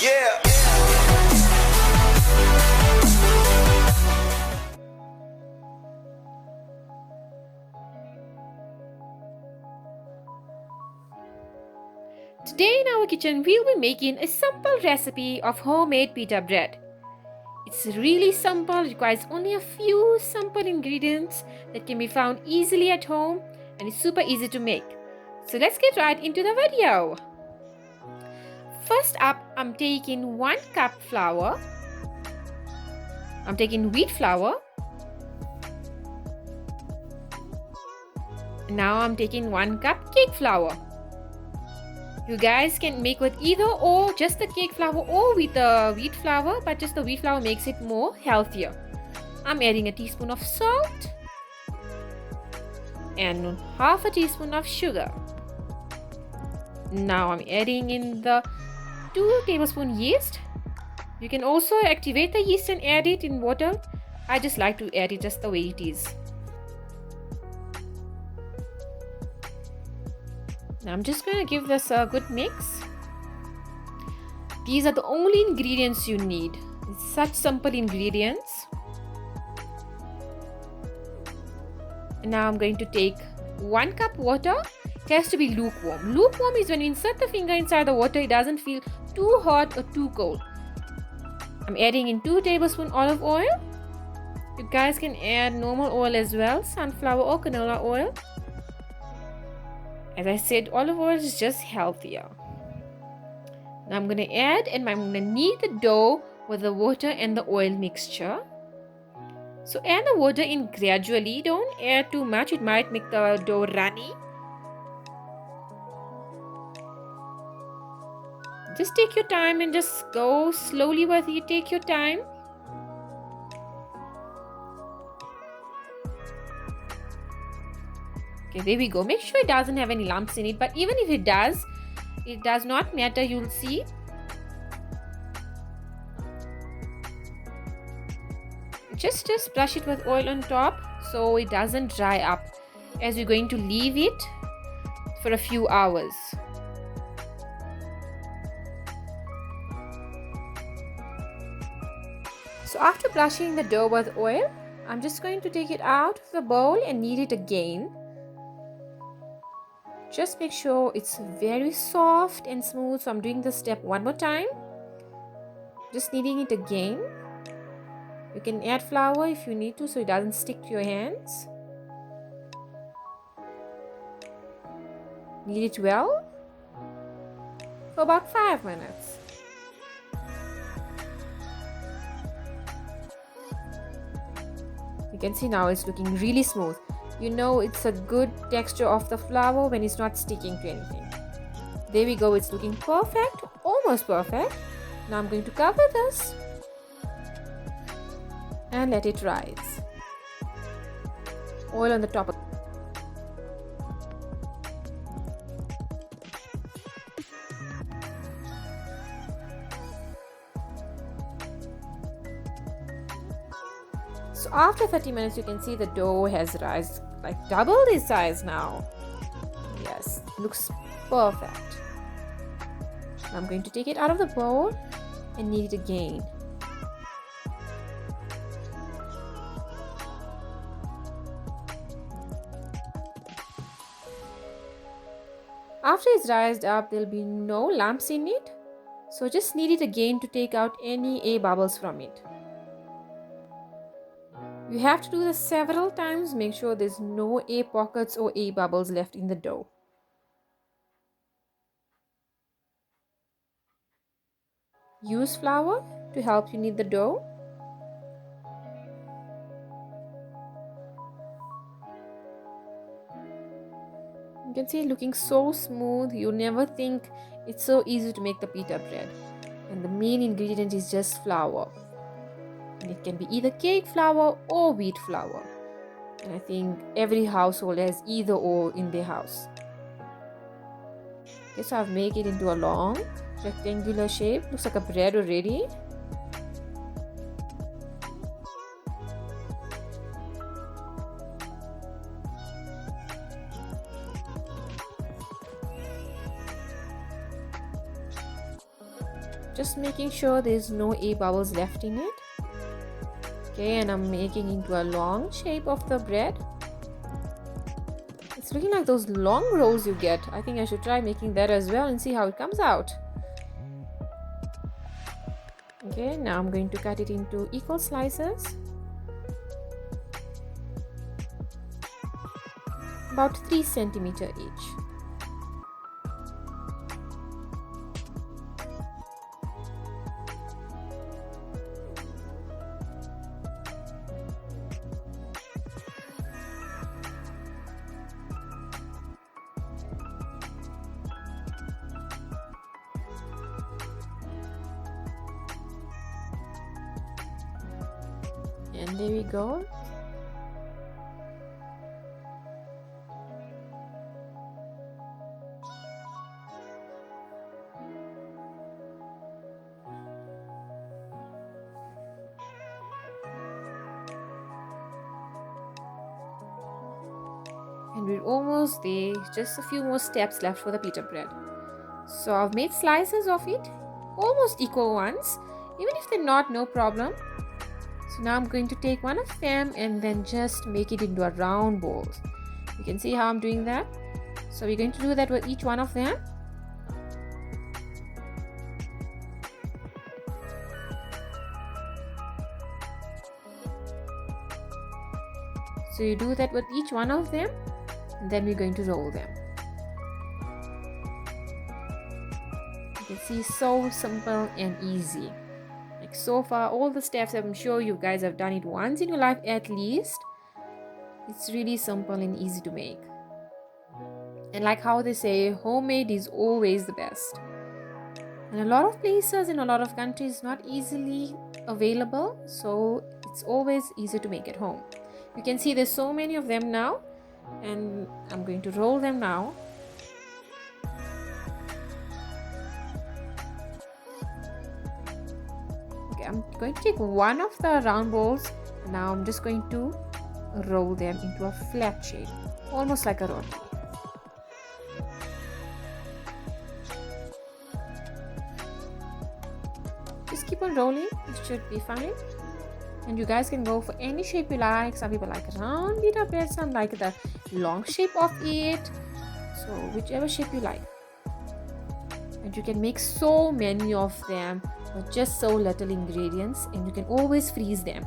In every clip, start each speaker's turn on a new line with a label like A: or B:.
A: Yeah.
B: Today in our kitchen, we'll be making a simple recipe of homemade pita bread. It's really simple, requires only a few simple ingredients that can be found easily at home and is super easy to make. So let's get right into the video. First up, I'm taking 1 cup flour. I'm taking wheat flour. Now I'm taking 1 cup cake flour. You guys can make with either or just the cake flour or with the wheat flour, but just the wheat flour makes it more healthier. I'm adding a teaspoon of salt and half a teaspoon of sugar. Now I'm adding in the 2 tablespoon yeast. You can also activate the yeast and add it in water. I just like to add it just the way it is. Now I'm just going to give this a good mix. These are the only ingredients you need. It's such simple ingredients. And now I'm going to take 1 cup water. It has to be lukewarm. Lukewarm is when you insert the finger inside the water, it doesn't feel too hot or too cold. I'm adding in 2 tablespoons olive oil. You guys can add normal oil as well, sunflower or canola oil. As I said, olive oil is just healthier. Now I'm going to add and I'm going to knead the dough with the water and the oil mixture. So add the water in gradually. Don't add too much. It might make the dough runny. Just take your time and just go slowly with it. Take your time. Okay, there we go. Make sure it doesn't have any lumps in it. But even if it does not matter. You'll see. Just brush it with oil on top so it doesn't dry up, as we're going to leave it for a few hours. So after brushing the dough with oil, I'm just going to take it out of the bowl and knead it again. Just make sure it's very soft and smooth. So I'm doing this step one more time. Just kneading it again. You can add flour if you need to so it doesn't stick to your hands. Knead it well for about 5 minutes. You can see now it's looking really smooth. You know it's a good texture of the flour when it's not sticking to anything. There we go, it's looking perfect, almost perfect. Now I'm going to cover this and let it rise. Oil on the top. So after 30 minutes you can see the dough has risen like double this size now. Yes, looks perfect. I'm going to take it out of the bowl and knead it again. After it's rised up, there'll be no lumps in it. So just knead it again to take out any air bubbles from it. You have to do this several times. Make sure there's no air pockets or air bubbles left in the dough. Use flour to help you knead the dough. You can see it looking so smooth. You never think it's so easy to make the pita bread. And the main ingredient is just flour. And it can be either cake flour or wheat flour. And I think every household has either or in their house. Okay, so I've made it into a long rectangular shape. Looks like a bread already. just making sure there's no air bubbles left in it. Okay, and I'm making into a long shape of the bread. It's looking like those long rolls you get. I think I should try making that as well and see how it comes out. Okay, now I'm going to cut it into equal slices. About 3 centimeters each. And there we go. And we're almost there, just a few more steps left for the pita bread. So I've made slices of it, almost equal ones, even if they're not, no problem. So now I'm going to take one of them and then just make it into a round bowl. You can see how I'm doing that. So we're going to do that with each one of them. So you do that with each one of them, and then we're going to roll them. You can see, so simple and easy. Like so far, all the steps, I'm sure you guys have done it once in your life at least. It's really simple and easy to make. And like how they say, homemade is always the best. And a lot of places in a lot of countries not easily available, so it's always easy to make at home. You can see there's so many of them now, and I'm going to roll them now. Okay, I'm going to take one of the round balls, and now I'm just going to roll them into a flat shape, almost like a roti. Just keep on rolling, it should be fine. And you guys can go for any shape you like. Some people like round pita bread, some like the long shape of it. So whichever shape you like. And you can make so many of them with just so little ingredients, and you can always freeze them.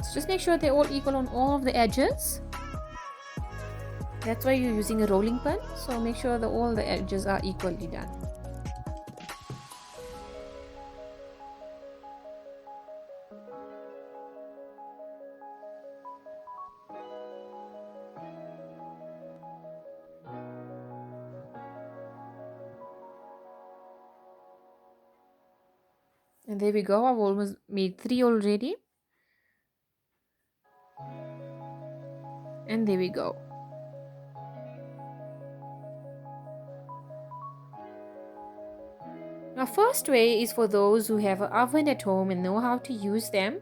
B: So just make sure they're all equal on all of the edges. That's why you're using a rolling pin, so make sure that all the edges are equally done. And there we go, I've almost made 3 already. And there we go. Now, first way is for those who have an oven at home and know how to use them.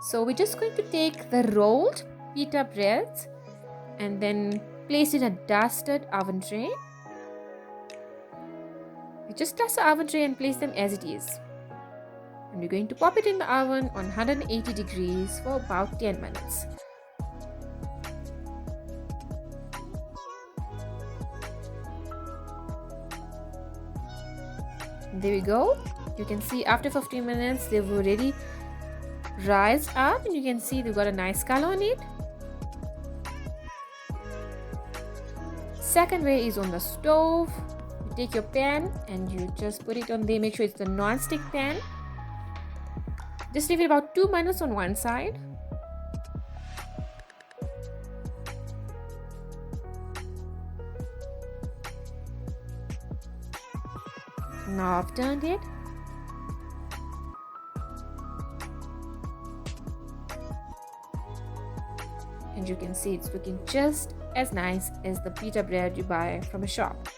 B: So we're just going to take the rolled pita breads and then place in a dusted oven tray. You just dust the oven tray and place them as it is. And we're going to pop it in the oven on 180 degrees for about 10 minutes. There we go. You can see after 15 minutes they've already rised up, and you can see they've got a nice color on it. Second way is on the stove. You take your pan and you just put it on there. Make sure it's the non-stick pan. Just leave it about 2 minutes on one side. Now I've turned it. And you can see it's looking just as nice as the pita bread you buy from a shop.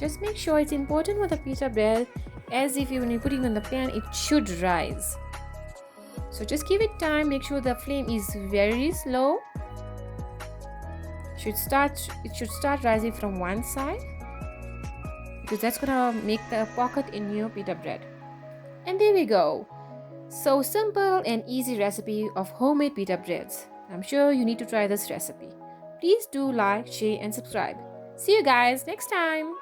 B: Just make sure it's important with the pita bread, as if when you're putting on the pan, it should rise. So just give it time. Make sure the flame is very slow. It should start rising from one side, because that's gonna make the pocket in your pita bread. And there we go. So simple and easy recipe of homemade pita breads. I'm sure you need to try this recipe. Please do like, share, and subscribe. See you guys next time.